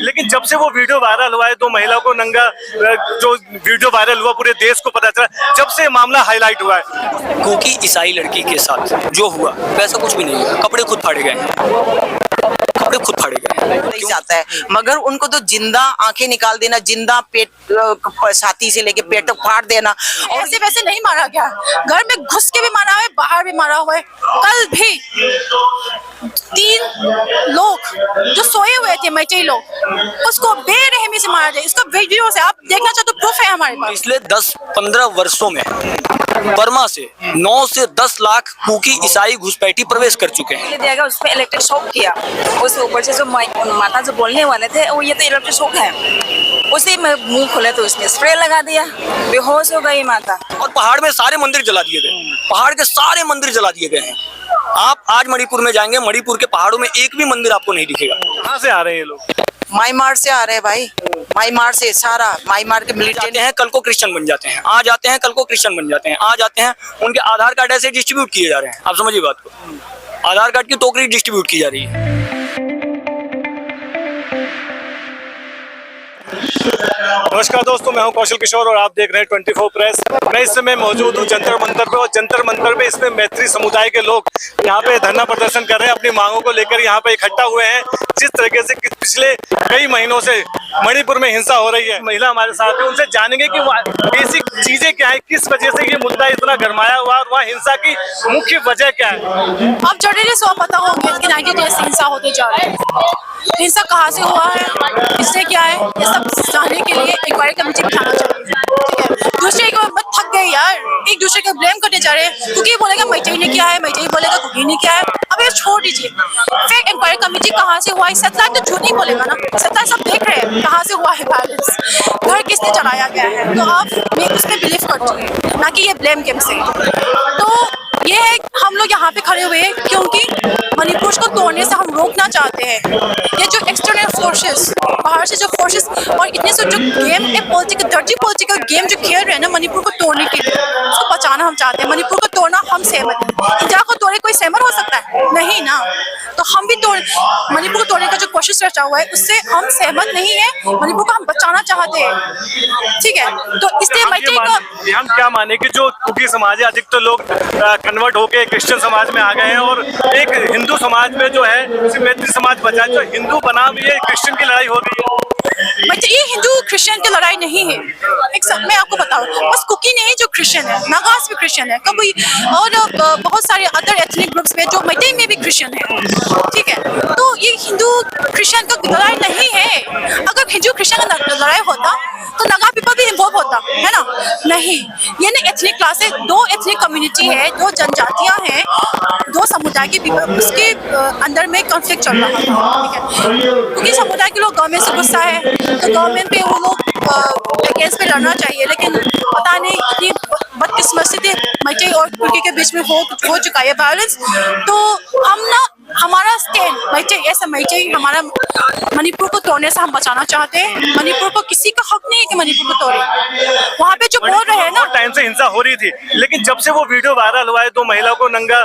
लेकिन जब से वो वीडियो वायरल हुआ है, 2 महिलाओं को नंगा जो वीडियो वायरल हुआ पूरे देश को पता चला, जब से मामला हाईलाइट हुआ है। क्योंकि ईसाई लड़की के साथ जो हुआ वैसा कुछ भी नहीं हुआ, कपड़े खुद फाड़े गए हैं, कपड़े खुद फाड़े गए नहीं जाता है, मगर उनको तो जिंदा आंखें निकाल देना, जिंदा पेट छाती से लेके पेट तक फाड़ देना, और ऐसे वैसे नहीं मारा गया, घर में घुस के भी मारा हुआ है, बाहर भी मारा हुआ है। कल भी 3 लोग जो सोए हुए थे मैतेई लोग, उसको बेरहमी से मारा गया। इसका वीडियो से आप देखना चाहते तो प्रूफ है हमारे पास। पिछले 10-15 वर्षों में बर्मा से 9 से 10 लाख कुकी ईसाई घुसपैठी प्रवेश कर चुके हैं। दिया गया उसमें इलेक्ट्रिक शॉक किया, उसके ऊपर से जो माता जो बोलने वाले थे वो ये तो इलेक्ट्रिक शॉक है, उसी में मुंह खोले तो उसमें स्प्रे लगा दिया, बेहोश हो गई माता। और पहाड़ में सारे मंदिर जला दिए गए, पहाड़ के सारे मंदिर जला दिए गए हैं। आप आज मणिपुर में जाएंगे, मणिपुर के पहाड़ों में एक भी मंदिर आपको नहीं दिखेगा। कहाँ से आ रहे हैं ये लोग? म्यांमार से आ रहे हैं भाई, म्यांमार से, सारा म्यांमार के मिलिटेंट जाते हैं, कल को क्रिश्चियन बन जाते हैं, आज आते हैं कल को क्रिश्चियन बन जाते हैं, आज आते हैं उनके आधार कार्ड ऐसे डिस्ट्रीब्यूट किए जा रहे हैं। आप समझिए बात को, आधार कार्ड की टोकरी डिस्ट्रीब्यूट की जा रही है। नमस्कार दोस्तों, मैं हूं कौशल किशोर और आप देख रहे हैं 24 प्रेस। मैं इस समय मौजूद हूं जंतर मंतर पे, और जंतर मंतर पे इसमें मैत्री समुदाय के लोग यहां पे धरना प्रदर्शन कर रहे हैं, अपनी मांगों को लेकर यहां पे इकट्ठा हुए हैं। जिस तरीके से पिछले कई महीनों से मणिपुर में हिंसा हो रही है, महिला हमारे साथ है, उनसे जानेंगे कि बेसिक चीजें क्या है, किस वजह से ये मुद्दा इतना गरमाया हुआ और वहाँ हिंसा की मुख्य वजह क्या है। अब जर्नलिस्ट को पता होंगे कि 90 डेज से हिंसा होते जा रहे हैं। हिंसा कहाँ से हुआ है, इससे क्या है, ये सब जानने के लिए इंक्वायरी कमेटी बिठाना चाहिए। ठीक है, दूसरे को मत थक गए यार, एक दूसरे को ब्लेम करते जा रहे हैं। कुकी बोलेगा मैतेई ने किया है, मैतेई बोलेगा कुकी ने किया है। अब ये छोड़ दीजिए, फिर इंक्वायरी कमेटी कहाँ से हुआ है, सैटेलाइट तो झूठ नहीं बोलेगा ना, सैटेलाइट सब देख रहे हैं कहाँ से हुआ है वायलेंस, घर किसने चलाया गया है। तो आप उसमें बिलीव करते ना कि ये ब्लेम गेम से। तो ये है, हम लोग यहाँ पे खड़े हुए हैं क्योंकि मणिपुर को तोड़ने से हम रोकना चाहते हैं। ये जो एक्सटर्नल फोर्सेस, बाहर से जो फोर्सेस और इतने से जो गेम है, पॉलिटिकल डर्टी पॉलिटिकल गेम जो खेल रहे हैं ना मणिपुर को तोड़ने के लिए, उसको बचाना हम चाहते हैं। मणिपुर को तोड़ना हम सहमत हैं। इंडिया को तोड़े कोई सहमत हो सकता है? नहीं ना। तो हम भी मणिपुर को तोड़ने का जो कोशिश रचा हुआ है उससे हम सहमत नहीं है। मणिपुर को हम बचाना चाहते हैं, ठीक है। तो इसलिए मैतेई को हम क्या माने कि जो कुकी समाज है, अधिकतर लोग कन्वर्ट होके क्रिश्चियन समाज में आ गए हैं, और एक हिंदू समाज में जो है मैत्री समाज बचा, जो हिंदू बनाम ये क्रिश्चियन की लड़ाई हो गई है। ये हिंदू क्रिश्चियन की लड़ाई नहीं है। एक सब मैं आपको बताऊं, बस कुकी नहीं जो क्रिश्चियन है, नागास भी क्रिश्चियन है, कभी और बहुत सारे अदर एथनिक ग्रुप्स में जो मैतेई में भी क्रिश्चियन है, ठीक है। तो ये हिंदू क्रिश्चियन का लड़ाई नहीं है। अगर हिंदू क्रिश्चियन का लड़ाई होता तो नागा पीपल भी इन्वॉल्व होता है ना, नहीं। ये ना एथनिक क्लास है, 2 एथनिक कम्युनिटी है, 2 जनजातियां हैं, 2 समुदाय के पीपल, उसके अंदर में कॉन्फ्लिक्ट चल रहा है, ठीक है। क्योंकि समुदाय के लोग गवर्नमेंट से गुस्सा है, तो गवर्नमेंट पे वो लोग अगेंस्ट पे लड़ना चाहिए, लेकिन पता नहीं इतनी बदकिस्मती से मैतेई और कुकी के बीच में हो चुका है वायलेंस। तो हम ना, हमारा स्टैंड मैतेई, ऐसा मैतेई हमारा मणिपुर को तोड़ने से हम बचाना चाहते हैं। मणिपुर को किसी का हक नहीं है कि मणिपुर को तोड़े। वहाँ पे जो बोल रहे हैं ना, टाइम से हिंसा हो रही थी, लेकिन जब से वो वीडियो वायरल हुआ है, 2 महिलाओं को नंगा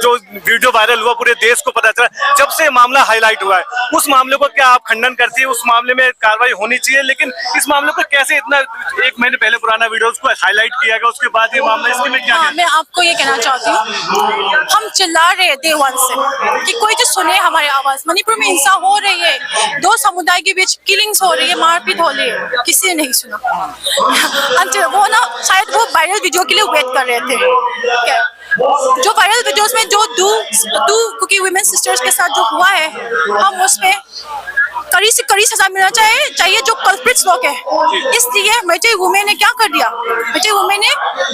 जो वीडियो वायरल हुआ पूरे देश को पता चला, जब से मामला हाईलाइट हुआ है, उस मामले को क्या आप खंडन करती है? उस मामले में कार्रवाई होनी चाहिए, लेकिन इस मामले को कैसे इतना 1 महीने पहले पुराना वीडियो उसको हाईलाइट किया गया, उसके बाद ये मामला, इसके में क्या? मैं आपको ये कहना चाहती हूँ, हम चिल्ला रहे डे 1 से कि कोई तो सुने हमारी आवाज। मणिपुर में हिंसा हो रही है, 2 समुदाय के बीच किलिंग्स हो रही है, मारपीट हो रही है, किसी ने नहीं सुना। वो ना शायद वो वायरल वीडियो के लिए वेट कर रहे थे, क्या? जो वायरल वीडियोस में जो 2 कुकी वुमेन सिस्टर्स के साथ जो हुआ है, हम उसमें कड़ी से कड़ी सजा मिलना चाहिए जो कल्प्रिट्स लोग हैं। इसलिए मैतेई वुमेन ने क्या कर दिया, मैतेई वुमेन ने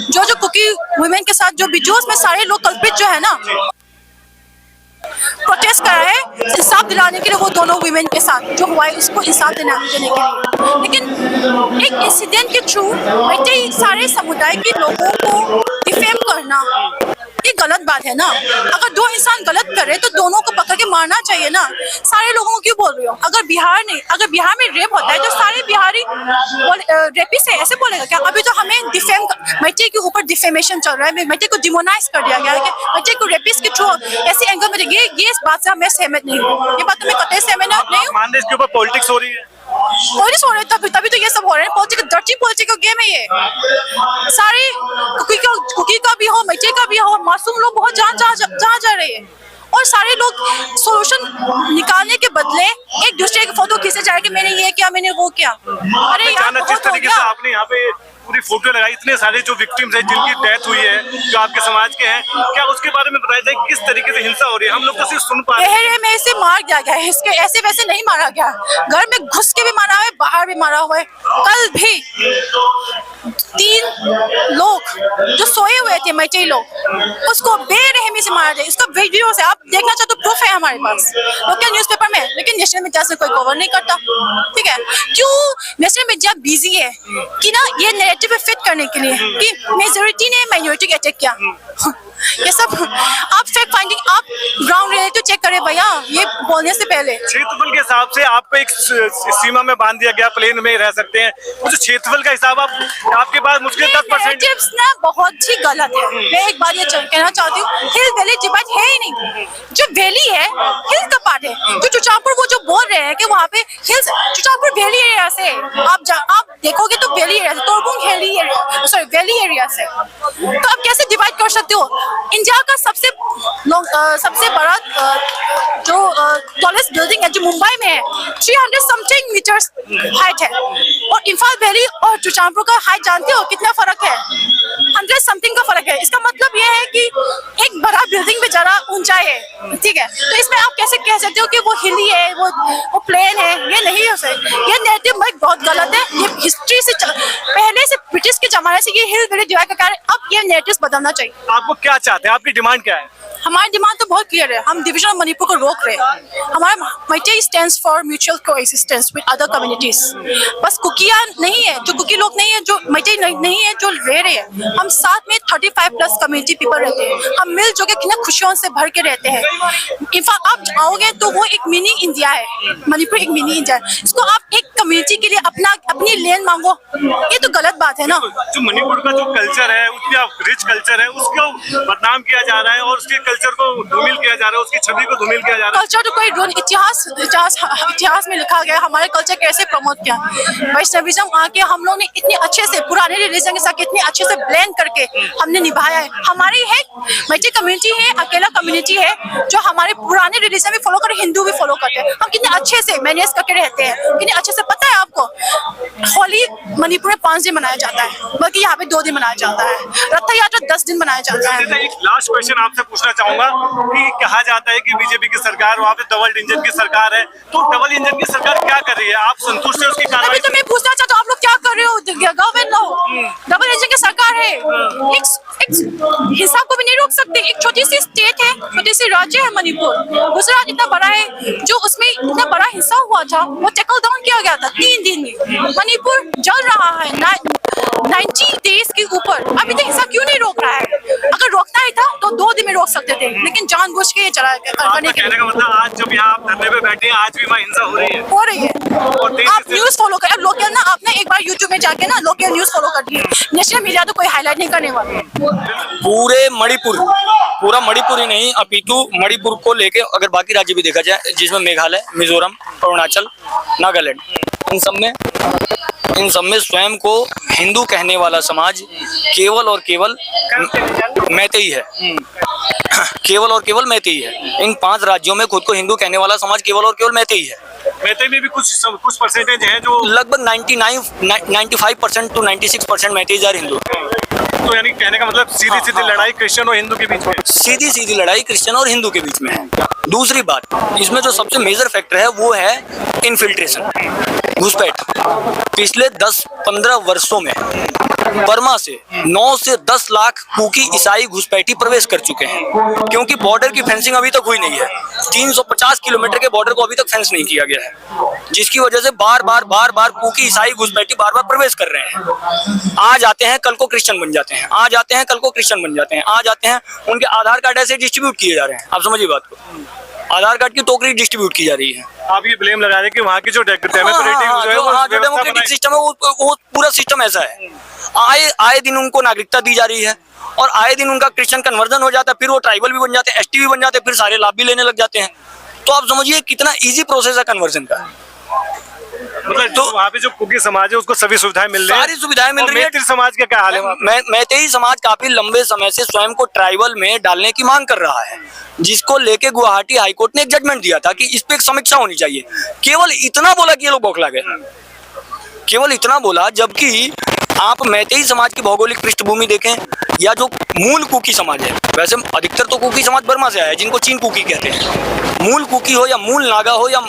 जो कुकी वुमेन के साथ जो वीडियोस में सारे लोग कल्प्रिट जो है ना, प्रोटेस्ट करा है इंसाफ दिलाने के लिए, वो दोनों वुमेन के साथ जो हुआ है उसको इंसाफ देने के लिए। लेकिन एक इंसिडेंट के थ्रू मैतेई सारे समुदाय के लोगों को डिफेम करना ये गलत बात है ना। अगर 2 इंसान गलत करे तो दोनों को पकड़ के मारना चाहिए ना। सारे लोगों को क्यों बोल रही हो? अगर बिहार में रेप होता है तो सारे बिहारी रेपिस्ट है ऐसे बोलेगा क्या? अभी तो हमें मैतेई के ऊपर डिफेमेशन चल रहा है, मैतेई को डिमोनाइज कर दिया गया है, मैतेई को रेपिस्ट के थ्रू ऐसे एंगल में ये इस बात से मैं सहमत नहीं हूँ। ये बात तो मैं कतई सहमत नहीं हूँ। मान रहे इसके ऊपर पॉलिटिक्स हो रही है? पॉलिटिक्स हो रहे तभी तभी तो ये सब हो रहे हैं। पॉलिटिक्स डर्टी पॉलिटिकल गेम है ये। सारे कुकी का भी हो, मैटे का भी हो, मासूम लोग बहुत जहाँ जा रहे हैं। और सारे लोग सोल्यूशन निकालने के बदले एक दूसरे की फोटो खींचे जा रहे कि मैंने ये किया, मैंने वो किया। अरे यार जिस बहुत हो तरीके से गया। आपने यहाँ पे पूरी फोटो लगाई, इतने सारे जो विक्टिम्स हैं जिनकी डेथ हुई है, जो आपके समाज के हैं, क्या उसके बारे में बताया जाए किस तरीके से हिंसा हो रही है? हम लोग तो सिर्फ सुन पा रहे हैं। पहले में इसे मार दिया गया है, इसके ऐसे वैसे नहीं मारा गया। घर में घुस के भी मारा हुआ है, बाहर भी मारा हुआ है। कल भी 3 लोग जो सोए हुए थे मैटे लोग, उसको बेरहमी से मारा गया। इसका वीडियो से आप देखना चाहते तो प्रूफ है हमारे पास, लोकल न्यूज़पेपर में, लेकिन नेशनल मीडिया से कोई कवर नहीं करता। ठीक है, क्यों नेशनल मीडिया बिजी है कि ना ये नैरेटिव फिट करने के लिए कि मेजॉरिटी ने माइनॉरिटी को अटैक किया। ये सब आप फैक्ट फाइंडिंग, आप ग्राउंड रियलिटी चेक करें भैया, ये बोलने से पहले। क्षेत्रफल के हिसाब से आपको एक सीमा में बांध दिया गया, प्लेन में रह सकते हैं। वो जो क्षेत्रफल का हिसाब आपके पास मुश्किल 10% नैरेटिव्स ना बहुत ही गलत है। मैं एक बात ये कहना चाहती हूँ, हिल वैली डिवाइड है ही नहीं। जो वैली है हिल का पार्ट है। जो चुचापुर वो जो बोल रहे हैं कि वहाँ पे हिल्स, चुचापुर वैली एरिया से आप देखोगे तो वैली एरिया से, Torbung valley area, sorry valley area से। तो आप कैसे डिवाइड कर सकते हो? इंडिया का सबसे बड़ा जो टॉलेस्ट बिल्डिंग है जो मुंबई में है, 300 समथिंग मीटर्स हाइट है। और इम्फाल वैली और चुचापुर का हाइट जानते हो कितना फर्क है? 100 समथिंग का फर्क है। इसका मतलब ये है कि एक बड़ा बिल्डिंग पे जरा ऊंचाई है। ठीक है, तो इसमें आप कैसे कह सकते हो कि वो हिली है, वो प्लेन है? ये नहीं हो सकता। ये नैरेटिव बहुत गलत है। ये हिस्ट्री से पहले से ब्रिटिश के जमाने से ये हिल वैली डिवाइड का कार्य, अब ये नैरेटिव बदलना चाहिए। आपको क्या चाहते हैं? आपकी डिमांड क्या है? हमारी डिमांड तो बहुत क्लियर है, हम डिवीजन ऑफ मणिपुर को रोक रहे हैं। हमारा मैटे stands for mutual coexistence with other communities. बस कुकिया नहीं है, जो कुकी लोग नहीं है, जो मैटे नहीं है, जो रह रहे हैं, हम साथ में 35+ कम्युनिटी पीपल रहते हैं। हम मिलजुल के कितना खुशियों से भर के रहते हैं। इनफैक्ट आप आओगे तो वो एक मिनी इंडिया है, मणिपुर एक मिनी इंडिया है। इसको आप एक कम्युनिटी के लिए अपनी लैंड मांगो, ये तो गलत बात है ना। जो मणिपुर का जो कल्चर है, उसका रिच कल्चर है, उसको बदनाम किया जा रहा है और उसके कल्चर को धूमिल किया जा रहा है, उसकी छवि को धूमिल किया जा रहा है। कल्चर तो कोई इतिहास में लिखा गया, हमारे कल्चर कैसे प्रमोट किया। वैष्णविज्म आके हम लोग ने इतने अच्छे से पुराने रिलीजन के साथ इतने अच्छे से ब्लेंड करके हमने निभाया है। हमारी है मैटे कम्युनिटी है, अकेला कम्युनिटी है जो हमारे पुराने रिलीजन भी फॉलो करे, हिंदू भी फॉलो करते हैं। हम कितने अच्छे से मैनेज करके रहते हैं, कितने अच्छे से। पता है आपको होली मणिपुर में 5 दिन मनाया जाता है, बल्कि यहाँ पे 2 दिन मनाया जाता है। रथ यात्रा 10 दिन मनाया जाता है। एक लास्ट क्वेश्चन आपसे पूछना चाहूंगा कि कहा जाता है कि बीजेपी की सरकार, वहाँ पे डबल इंजन की सरकार है, तो डबल इंजन की सरकार क्या कर रही है? आप संतुष्ट है उसकी कार्रवाई? तो मैं पूछना चाहता हूँ, आप लोग क्या कर रहे हो? गवर्नमेंट लोग डबल इंजन की सरकार है, एक हिसाब को भी नहीं रोक सकते। एक छोटी सी स्टेट है, छोटी सी राज्य है मणिपुर। गुजरात इतना बड़ा है, जो उसमें इतना बड़ा हिस्सा हुआ था वो टैकल डाउन किया गया था 3 दिन में। मणिपुर जल रहा है 90 डेज के ऊपर, अभी तक हिस्सा क्यों नहीं रोक रहा है? अगर रोकना ही था तो 2 दिन में रोक सकते थे, लेकिन जानबूझ के ये चला करने के कहने का मतलब आज जब यहाँ आप धरने पे बैठे हैं, आज भी वहाँ हिंसा हो रही है। हो रही है। आप न्यूज़ फॉलो करें, लोकल ना, आपने एक बार यूट्यूब में जाके ना लोकल न्यूज़ फॉलो कर ली। नेशनल मीडिया तो कोई हाईलाइट नहीं करने वाला। पूरे मणिपुर, पूरा मणिपुर ही नहीं अपितु मणिपुर को लेके अगर बाकी राज्य भी देखा जाए, जिसमें मेघालय, मिजोरम, अरुणाचल, नागालैंड, इन सब में स्वयं को हिंदू कहने वाला समाज केवल और केवल मैतेई है। केवल और केवल मैतेई है। इन 5 राज्यों में खुद को हिंदू कहने वाला समाज केवल और केवल मैतेई है। मैतेई में भी कुछ परसेंटेज हैं जो लगभग 95% to 96% मैतेईज आर हिंदू। तो यानी कहने का मतलब सीधी सीधी लड़ाई क्रिश्चियन और हिंदू के बीच में, सीधी सीधी लड़ाई क्रिश्चियन और हिंदू के बीच में है। दूसरी बात, इसमें जो सबसे मेजर फैक्टर है वो है इन्फिल्ट्रेशन, घुसपैठ। पिछले 10-15 वर्षों में बर्मा से 9 से 10 लाख कुकी ईसाई घुसपैठी प्रवेश कर चुके हैं, क्योंकि बॉर्डर की फेंसिंग अभी तक हुई नहीं है। 350 किलोमीटर के बॉर्डर को अभी तक फेंस नहीं किया गया है, जिसकी वजह से बार बार कुकी ईसाई घुसपैठी बार प्रवेश कर रहे हैं। आज आते हैं कल को क्रिश्चियन बन जाते हैं, आज आते हैं कल को क्रिश्चियन बन जाते हैं, आज आते हैं उनके आधार कार्ड ऐसे डिस्ट्रीब्यूट किए जा रहे हैं। आप समझिए बात को, आधार कार्ड की टोकरी डिस्ट्रीब्यूट की जा रही है। आप ये ब्लेम लगा रहे हैं कि वहाँ की जो डेमोक्रेटिक सिस्टम है वो पूरा सिस्टम ऐसा है। आए दिन उनको नागरिकता दी जा रही है और आए दिन उनका क्रिश्चियन कन्वर्जन हो जाता है, फिर वो ट्राइबल भी बन जाते हैं, एसटी भी बन जाते हैं, फिर सारे लाभ भी लेने लग जाते हैं। तो आप समझिए कितना इजी प्रोसेस है कन्वर्जन का। मतलब तो वहाँ पे जो कुकी समाज है उसको सभी सुविधाएं मिल रही है, सारी सुविधाएं मिल रही है। मैत्री समाज का क्या हाल है वहाँ पे? मैतेई समाज काफी लंबे समय से स्वयं को ट्राइबल में डालने की मांग कर रहा है, जिसको लेके गुवाहाटी हाईकोर्ट ने एक जजमेंट दिया था कि इस पे एक समीक्षा होनी चाहिए। केवल इतना बोला कि ये लोग बौखला गए, केवल इतना बोला, जबकि आप मैतेई समाज की भौगोलिक पृष्ठभूमि देखें या जो मूल कुकी समाज है, वैसे अधिकतर तो कुकी समाज बर्मा से आया है जिनको चीन कुकी कहते हैं, मूल कुकी हो या मूल नागा हो या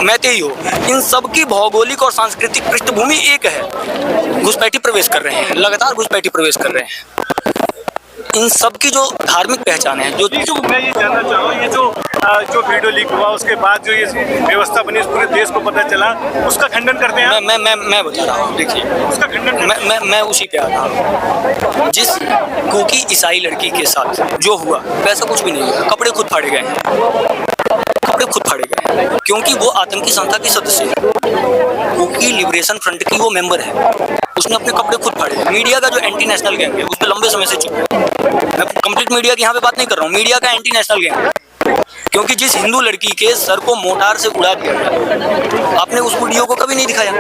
मैतेई हो, इन सब की भौगोलिक और सांस्कृतिक पृष्ठभूमि एक है। घुसपैठी प्रवेश कर रहे हैं, लगातार घुसपैठी प्रवेश कर रहे हैं। इन सब की जो धार्मिक पहचान है, जो मैं ये जानना चाह रहा हूँ, ये जो वीडियो लीक हुआ उसके बाद जो ये व्यवस्था बनी पूरे देश को पता चला, उसका खंडन करते हैं? मैं बता रहा हूँ, देखिए उसका खंडन मैं उसी पे आ रहा हूँ। जिस कुकी ईसाई लड़की के साथ जो हुआ वैसा कुछ भी नहीं हुआ। कपड़े खुद फाड़े गए हैं, कपड़े खुद फाड़े गए हैं, क्योंकि वो आतंकी संस्था की सदस्य है, कुकी लिबरेशन फ्रंट की वो मेंबर है, उसने अपने कपड़े खुद फाड़े। मीडिया का जो एंटी नेशनल गैंग है उस पर लंबे समय से चुप है। मैं कंप्लीट मीडिया की यहाँ पे बात नहीं कर रहा हूँ, मीडिया का एंटी नेशनल गैंग है, क्योंकि जिस हिंदू लड़की के सर को मोटार से उड़ा दिया गया, आपने उस वीडियो को कभी नहीं दिखाया।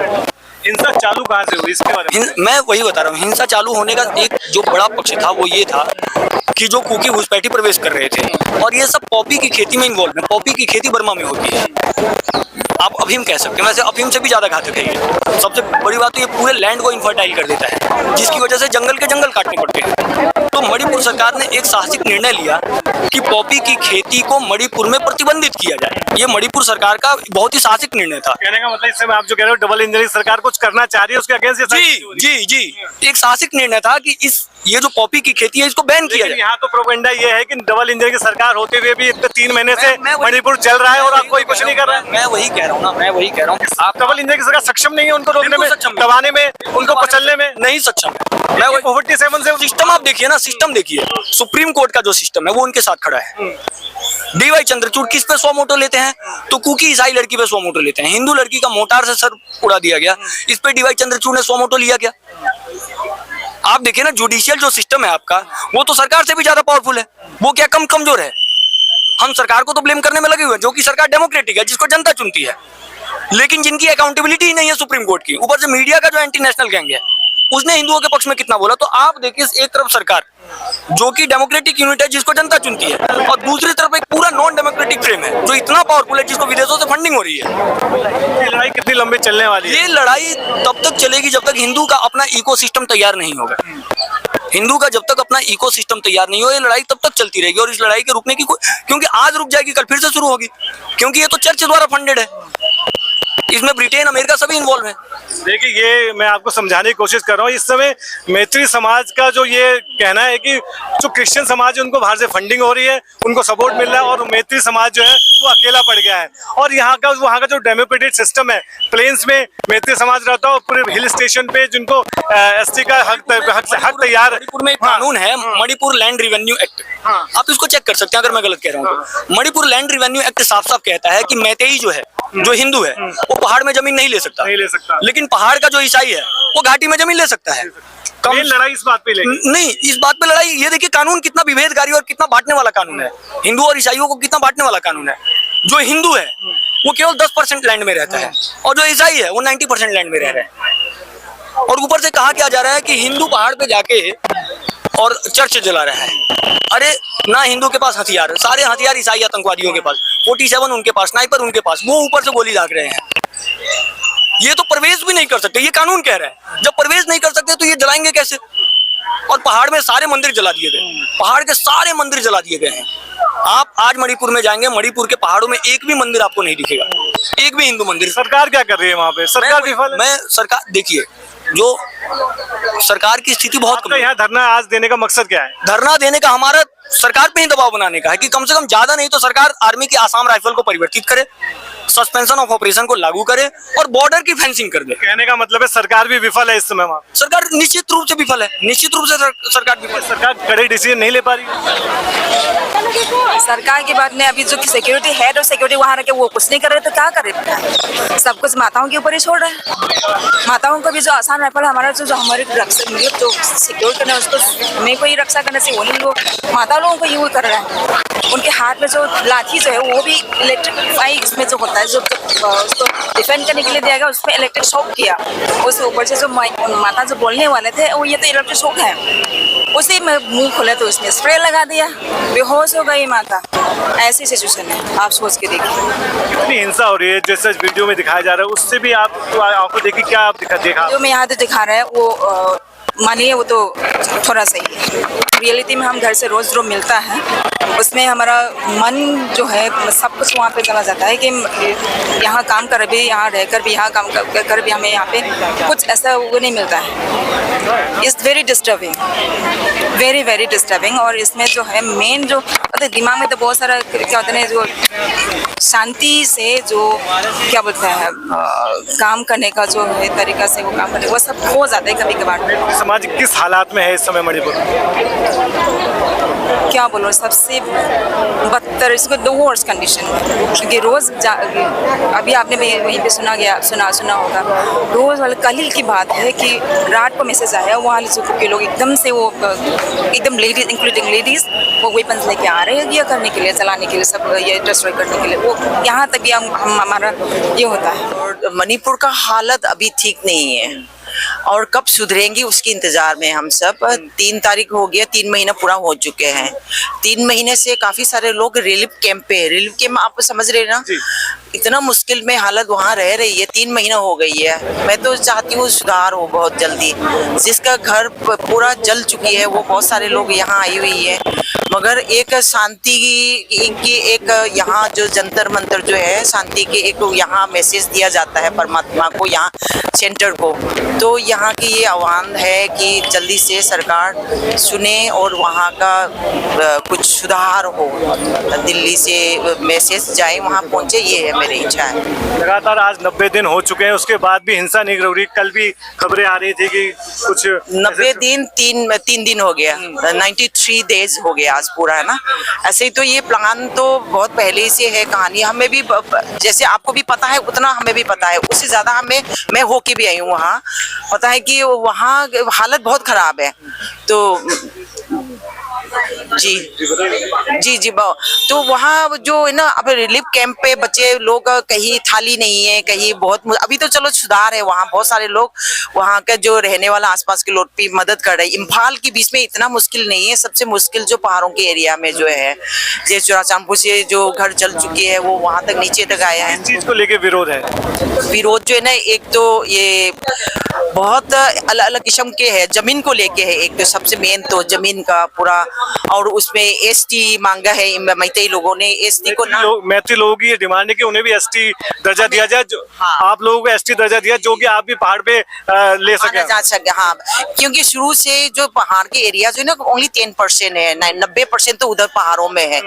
हिंसा चालू कहाँ से हुई इसके बारे में? मैं वही बता रहा हूँ, हिंसा चालू होने का एक जो बड़ा पक्ष था वो ये था कि जो कुकी घुसपैठी प्रवेश कर रहे थे, और ये सब पॉपी की खेती में इन्वॉल्व है। पॉपी की खेती बर्मा में होती है, आप अफीम कह सकते हैं, वैसे अफीम से भी ज्यादा घातक है ये। सबसे बड़ी बात तो ये पूरे लैंड को इनफर्टाइल कर देता है, जिसकी वजह से जंगल के जंगल काटने पड़ते हैं। तो मणिपुर सरकार ने एक साहसिक निर्णय लिया कि पॉपी की खेती को मणिपुर में प्रतिबंधित किया जाए। ये मणिपुर सरकार का बहुत ही साहसिक निर्णय था। कहने का मतलब इससे आप जो कह रहे हो डबल इंजन सरकार कुछ करना चाह रही है, उसके अगेंस्ट जी एक साहसिक निर्णय था कि ये जो पॉपी की खेती है इसको बैन किया जाए। यहाँ तो प्रोपेगेंडा ये है कि डबल इंजन की सरकार होते हुए भी 3 महीने से मणिपुर चल रहा है और आप कोई कुछ नहीं कर रहा है। मैं वही कह रहा हूँ ना, मैं वही कह रहा हूँ, आप डबल इंजन की सरकार सक्षम नहीं है उनको रोकने में, दबाने में, उनको कुचलने में नहीं सक्षम। मैं 47 से सिस्टम आप देखिए ना, सिस्टम देखिए, सुप्रीम कोर्ट का जो सिस्टम है वो उनके साथ खड़ा है। डीवाई चंद्रचूड़ किस पे 100 मोटो लेते हैं? तो कुकी ईसाई लड़की पे 100 मोटो लेते हैं। हिंदू लड़की का मोटार से सर उड़ा दिया गया, इस पे डीवाई चंद्रचूड़ ने 100 मोटो लिया क्या? आप देखिए ना, जुडिशियल जो सिस्टम है आपका वो तो सरकार से भी ज्यादा पावरफुल है, वो क्या कम कमजोर है? हम सरकार को तो ब्लेम करने में लगे हुए हैं, जो कि सरकार डेमोक्रेटिक है, जिसको जनता चुनती है, लेकिन जिनकी अकाउंटेबिलिटी ही नहीं है सुप्रीम कोर्ट की। ऊपर से मीडिया का जो एंटी नेशनल गैंग है उसने हिंदुओं के पक्ष में कितना बोला। तो आप देखिए, एक तरफ सरकार जो कि डेमोक्रेटिक यूनिट है जिसको जनता चुनती है, और दूसरी तरफ एक पूरा नॉन डेमोक्रेटिक फ्रेम है जो इतना पावरफुल है, जिसको विदेशों से फंडिंग हो रही है। ये लड़ाई कितनी लंबी चलने वाली है? ये लड़ाई तब तक चलेगी जब तक हिंदू का अपना इकोसिस्टम तैयार नहीं होगा। हिंदू का जब तक अपना इकोसिस्टम तैयार नहीं हो, ये लड़ाई तब तक चलती रहेगी। और इस लड़ाई के रुकने की क्योंकि आज रुक जाएगी, कल फिर से शुरू होगी, क्योंकि ये तो चर्च द्वारा फंडेड है, इसमें ब्रिटेन अमेरिका सभी इन्वॉल्व है। देखिए, ये मैं आपको समझाने की कोशिश कर रहा हूँ। इस समय मैत्री समाज का जो ये कहना है कि जो क्रिश्चियन समाज है उनको बाहर से फंडिंग हो रही है, उनको सपोर्ट मिल रहा है, और मैत्री समाज जो है वो अकेला पड़ गया है। और वहाँ का जो डेमोक्रेटिक सिस्टम है, प्लेन्स में मैत्री समाज रहता है और पूरे हिल स्टेशन पे जिनको एसटी का हक तैयार। मणिपुर में एक कानून है, मणिपुर लैंड रिवेन्यू एक्ट, आप इसको चेक कर सकते हैं अगर मैं गलत कह रहा हूँ तो। मणिपुर लैंड रिवेन्यू एक्ट साफ साफ कहता है कि मैतेई जो है, जो हिंदू है, वो पहाड़ में जमीन नहीं ले सकता, लेकिन पहाड़ का जो ईसाई है वो घाटी में जमीन ले सकता है। कम लड़ाई इस बात पे नहीं, इस बात पे लड़ाई, ये देखिए कानून कितना विभेदकारी और कितना बांटने वाला कानून है। हिंदू और ईसाइयों को कितना बांटने वाला कानून है। जो हिंदू है वो केवल 10% लैंड में रहता है, और जो ईसाई है वो 90% लैंड में रह रहे हैं। और ऊपर से कहा क्या जा रहा है कि हिंदू पहाड़ पे जाके और चर्च जला रहा है। अरे ना, हिंदू के पास हथियार, सारे हथियार ईसाई आतंकवादियों के पास, 47 उनके पास, स्नाइपर उनके पास, वो ऊपर से गोली दाग रहे हैं। ये तो प्रवेश भी नहीं कर सकते, ये कानून कह रहा है। जब प्रवेश नहीं कर सकते तो ये जलाएंगे कैसे? और पहाड़ में सारे मंदिर जला दिए गए, पहाड़ के सारे मंदिर जला दिए गए हैं। आप आज मणिपुर में जाएंगे, मणिपुर के पहाड़ों में एक भी मंदिर आपको नहीं दिखेगा, एक भी हिंदू मंदिर। सरकार क्या कर रही है वहाँ पे? सरकार विफल है। मैं सरकार देखिए, जो सरकार की स्थिति बहुत आपका यहाँ धरना आज देने का मकसद क्या है? धरना देने का हमारा सरकार पे ही दबाव बनाने का है कि कम से कम ज्यादा नहीं तो सरकार आर्मी की आसाम राइफल को परिवर्तित करे, सस्पेंशन ऑफ ऑपरेशन को लागू करे और बॉर्डर की फेंसिंग कर दे। कहने का मतलब है सरकार भी विफल है इस समय वहाँ। सरकार निश्चित रूप से विफल है, निश्चित रूप से सरकार विफल है। सरकार कड़े डिसीजन नहीं ले पा रही। सरकार की बात नहीं, अभी जो सिक्योरिटी हेड और सिक्योरिटी वहाँ रखे वो कुछ नहीं कर रहे तो क्या करे? सब कुछ माताओं के ऊपर ही छोड़ रहे हैं। माताओं को भी जो आसान राइफल हमारा जो हमारे रक्षा जो सिक्योर करना है उसको हमें को ही रक्षा करना चाहिए, वही वो माता लोगों को यूज कर रहा है। उनके हाथ में जो लाठी जो है वो भी इलेक्ट्रिफाई इसमें जो होता है, जो उसको डिफेंड करने के लिए दिया गया, उसमें इलेक्ट्रिक शॉक किया। उसके ऊपर से जो माता जो बोलने वाले थे वो ये तो इलेक्ट्रिक शॉक है, उसी में मुंह खोले तो उसमें स्प्रे लगा दिया, बेहोश हो गई माता। ऐसी सिचुएशन है, आप सोच के देखिए। कितनी हिंसा हो रही है जैसे इस वीडियो में दिखाया जा रहा है, उससे भी आपको देखिए क्या आप देखा जो मैं यहाँ पे दिखा रहा है वो मानिए वो तो थोड़ा सही है। रियलिटी में हम घर से रोज मिलता है, उसमें हमारा मन जो है सब कुछ वहाँ पे चला जाता है कि यहाँ काम कर भी, यहाँ रहकर भी, यहाँ काम कर भी हमें यहाँ पे कुछ ऐसा वो नहीं मिलता है। It's very disturbing, very very disturbing. और इसमें जो है मेन जो दिमाग में तो बहुत सारा क्या होता है, जो शांति से जो क्या बोलते हैं काम करने का जो है तरीका से वो काम करने वो सब खो जाता है कभी कभार। समाज किस हालात में है इस समय मणिपुर? क्या बोलो, सबसे बदतर, इसको द वर्स्ट कंडीशन। क्योंकि रोज अभी आपने भी वहीं पे सुना होगा, रोज वाले कल ही की बात है कि रात को मैसेज आया वहाँ के लोग एकदम से वो एकदम लेडीज इंक्लूडिंग लेडीज वो वेपन्स लेके आ रहे हैं ये करने के लिए, चलाने के लिए, सब ये डिस्ट्रॉय करने के लिए। वो यहाँ तक भी हमारा ये होता है। और मणिपुर का हालत अभी ठीक नहीं है और कब सुधरेंगी उसके इंतजार में हम सब। 3 तारीख हो गया, 3 महीना पूरा हो चुके हैं। 3 महीने से काफी सारे लोग रिलीफ कैंप पे, रिलीफ कैंप आप समझ रहे ना, इतना मुश्किल में हालत वहाँ रह रही है। 3 महीना हो गई है। मैं तो चाहती हूँ सुधार हो बहुत जल्दी। जिसका घर पूरा जल चुकी है वो बहुत सारे लोग यहाँ आई हुई है, मगर एक शांति की एक यहाँ जो जंतर मंतर जो है शांति की एक यहाँ मैसेज दिया जाता है परमात्मा को, यहाँ सेंटर को। तो यहाँ की ये आह्वान है कि जल्दी से सरकार सुने और वहाँ का कुछ सुधार हो, दिल्ली से मैसेज जाए वहाँ पहुँचे, ये है मेरी इच्छा है। लगातार आज 90 दिन हो चुके हैं, उसके बाद भी हिंसा नहीं रुक रही। कल भी खबरें आ रही थी कि कुछ 90 दिन 3 दिन हो गया, 93 डेज हो गया आज पूरा, है ना। ऐसे ही तो ये प्लान तो बहुत पहले से है, कहानी हमें भी जैसे आपको भी पता है उतना हमें भी पता है, उससे ज्यादा हमें, मैं होके भी आई हूँ वहाँ, पता है कि वहाँ हालत बहुत खराब है। तो जी तो वहाँ जो है ना, अब रिलीफ कैंप पे बच्चे लोग कहीं थाली नहीं है, कहीं बहुत, अभी तो चलो सुधार है, वहाँ बहुत सारे लोग वहाँ का जो रहने वाला आसपास के लोग भी मदद कर रहे हैं। इम्फाल के बीच में इतना मुश्किल नहीं है, सबसे मुश्किल जो पहाड़ों के एरिया में जो है, जैसे चुराचांदपुर से जो घर चल चुके हैं वो वहाँ तक नीचे तक आया है। इस चीज को लेके विरोध है। विरोध जो है ना, एक तो ये बहुत अलग अलग किस्म के है, जमीन को लेके है। एक तो सबसे मेन तो जमीन का पूरा, और उसमें एसटी मांगा है मैतेई लोगों ने। एसटी को ना, मैथिली लोगों की ये डिमांड है कि उन्हें भी एसटी दर्जा दिया जाए। हाँ। आप लोगों को एसटी दर्जा दिया जो कि आप भी पहाड़ पे ले सके, जा सके। हाँ, क्योंकि शुरू से जो पहाड़ के एरिया जो है ना ओनली 10% है, 90% तो उधर पहाड़ों में है,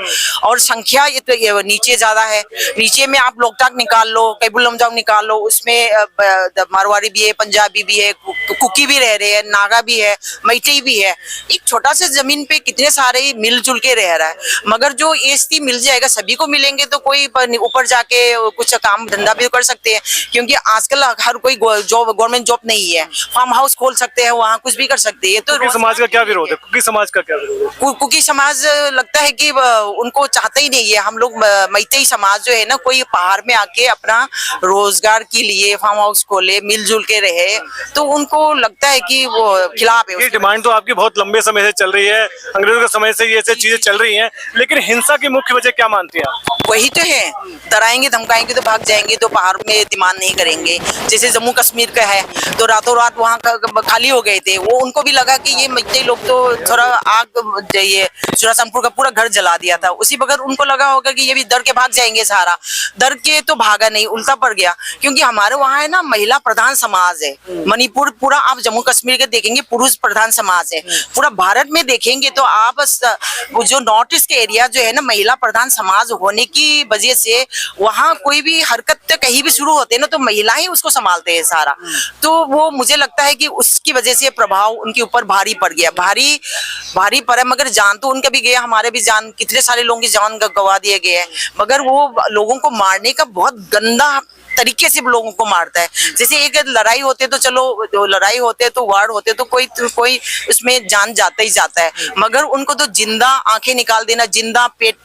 और संख्या ये नीचे ज्यादा है। नीचे में आप लोकटाक निकाल लो, कैबुल लमजाम निकाल लो, उसमें मारवाड़ी भी है, पंजाबी भी है, कुकी भी रह रहे हैं, नागा भी है, मैतेई भी है। एक छोटा सा जमीन पे कितने सारे मिलजुल के रह रहा है। मगर जो एसटी मिल जाएगा, सभी को मिलेंगे तो कोई ऊपर जाके कुछ काम धंधा भी कर सकते हैं, क्योंकि आजकल हर कोई जॉब, गवर्नमेंट जॉब नहीं है, फार्म हाउस खोल सकते हैं, वहाँ कुछ भी कर सकते हैं। तो समाज का क्या विरोध है? कुकी समाज का क्या विरोध है? कुकी समाज लगता है कि उनको चाहते ही नहीं है। हम लोग मैतेई समाज जो है ना, कोई पहाड़ में आके अपना रोजगार के लिए फार्म हाउस खोले, मिलजुल के रहे, तो उनको लगता है कि वो खिलाफ है। ये डिमांड तो आपकी बहुत लंबे समय से चल रही है, अंग्रेजों के समय से ये ऐसी चीजें चल रही हैं, लेकिन हिंसा की मुख्य वजह क्या मानती हैं आप? वही तो है, डराएंगे धमकाएंगे तो भाग जाएंगे, तो पहाड़ में डिमांड नहीं करेंगे। जैसे जम्मू कश्मीर का है, तो रातों रात वहाँ का खाली हो गए थे, वो उनको भी लगा कि ये मैतेई लोग तो थोड़ा आग, ये चुराचांदपुर का पूरा घर जला दिया था, उसी बगैर उनको लगा होगा कि ये भी डर के भाग जाएंगे सारा। डर के तो भागा नहीं, उल्टा पड़ गया। क्योंकि हमारे वहाँ है ना महिला प्रधान समाज है। मणिपुर पूरा, आप जम्मू कश्मीर के देखेंगे पुरुष प्रधान समाज है। पूरा भारत में देखेंगे तो आप जो नॉर्थ ईस्ट के एरिया जो है ना, महिला प्रधान समाज होने की वजह से वहाँ कोई भी हरकत कहीं भी शुरू होते हैं ना, तो महिला ही उसको संभालते हैं सारा। तो वो मुझे लगता है कि उसकी वजह से प्रभाव उनके ऊपर भारी पड़ गया, भारी पड़ा। मगर जान तो उनका भी गया, हमारे भी जान, कितने सारे लोगों की जान गवा दिए गए हैं। मगर वो लोगों को मारने का बहुत गंदा तरीके से लोगों को मारता है। जैसे एक लड़ाई होते तो चलो, लड़ाई होते तो वार होते तो कोई उसमें जान जाता ही जाता है, मगर उनको तो जिंदा आंखें निकाल देना, जिंदा पेट,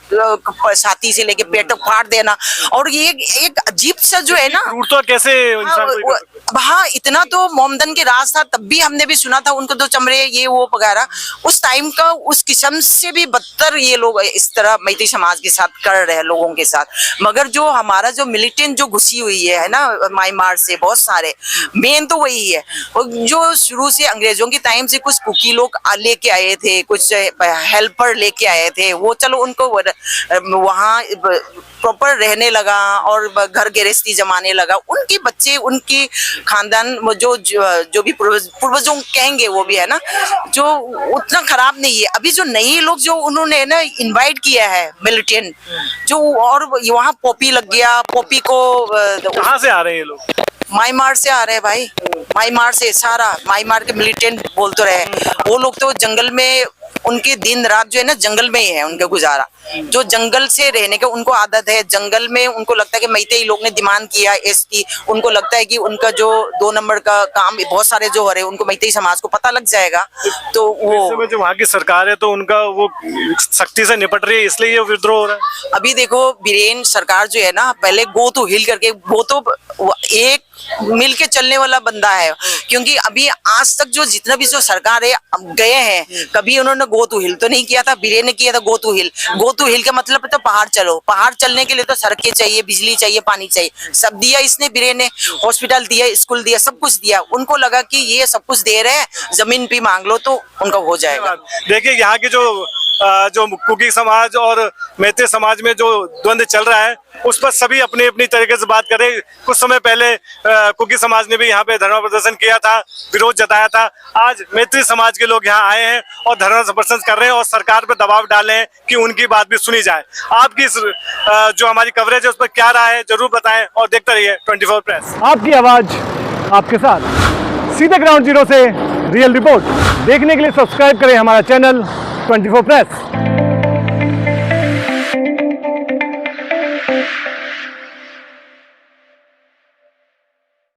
छाती से लेके पेट फाड़ देना, और ये एक अजीब सा जो है ना, क्रूरता कैसे इंसान कोई कर सकता है? हाँ, इतना तो मोमदन के राज था, तब भी हमने भी सुना था उनको तो चमड़े ये वो वगैरह, उस टाइम का उस किस्म से भी बदतर ये लोग इस तरह मैती समाज के साथ कर रहे हैं लोगों के साथ। मगर जो हमारा जो मिलिटेंट जो घुसी हुई है ना म्यांमार से, बहुत सारे, मेन तो वही है, जो शुरू से अंग्रेजों के टाइम से कुछ कुकी लोग लेके आए थे, कुछ हेल्पर लेके आए थे, वो चलो उनको वहाँ प्रॉपर रहने लगा और घर गृहस्थी जमाने लगा, उनके बच्चे, उनकी खानदान जो भी पूर्वजों कहेंगे वो भी है ना, जो उतना खराब नहीं है। अभी जो नए लोग जो उन्होंने ना इनवाइट किया है मिलिटेंट जो, और वहाँ पॉपी लग गया, पॉपी को कहाँ से आ रहे हैं ये लोग? म्यांमार से आ रहे हैं भाई, म्यांमार से, सारा म्यांमार के मिलिटेंट बोल तो रहे, वो लोग तो जंगल में, उनके दिन रात जो है ना जंगल में ही है उनका गुजारा, जो जंगल से रहने का उनको आदत है, जंगल में उनको लगता है कि मैतेई लोग ने डिमांड किया एसटी, उनको लगता है कि उनका जो 2 नंबर का काम बहुत सारे जो हो रहे हैं उनको मैतेई समाज को पता लग जाएगा, तो वो इस समय जो वहाँ की सरकार है तो उनका वो सख्ती से निपट रही है, इसलिए ये विद्रोह हो रहा है। अभी देखो बीरेन सरकार जो है ना, पहले गो टू हिल करके, वो तो एक मिल के चलने वाला बंदा है, क्योंकि अभी आज तक जो जितना भी जो सरकार है गए हैं, कभी उन्होंने गो टू हिल तो नहीं किया था, बीरेन ने किया था go to hill. Go to हिल का मतलब तो पहाड़ चलो, पहाड़ चलने के लिए तो सड़कें चाहिए, बिजली चाहिए, पानी चाहिए, सब दिया इसने, बीरेन ने हॉस्पिटल दिया, स्कूल दिया, सब कुछ दिया। उनको लगा कि ये सब कुछ दे रहे हैं, जमीन भी मांग लो तो उनका हो जाएगा। देखिए यहाँ की जो कुकी समाज और मैते समाज में जो द्वंद्व चल रहा है उस पर सभी अपनी अपनी तरीके से बात करें। कुछ समय पहले कुकी समाज ने भी यहाँ पे धरना प्रदर्शन किया था, विरोध जताया था। आज मैत्री समाज के लोग यहाँ आए हैं और धरना प्रदर्शन कर रहे हैं और सरकार पर दबाव डाले हैं कि उनकी बात भी सुनी जाए। आपकी जो हमारी कवरेज है उस पर क्या राय है जरूर बताएं और देखते रहिए 24 प्रेस। आपकी आवाज आपके साथ, सीधे ग्राउंड जीरो से रियल रिपोर्ट देखने के लिए सब्सक्राइब करें हमारा चैनल 24 प्रेस।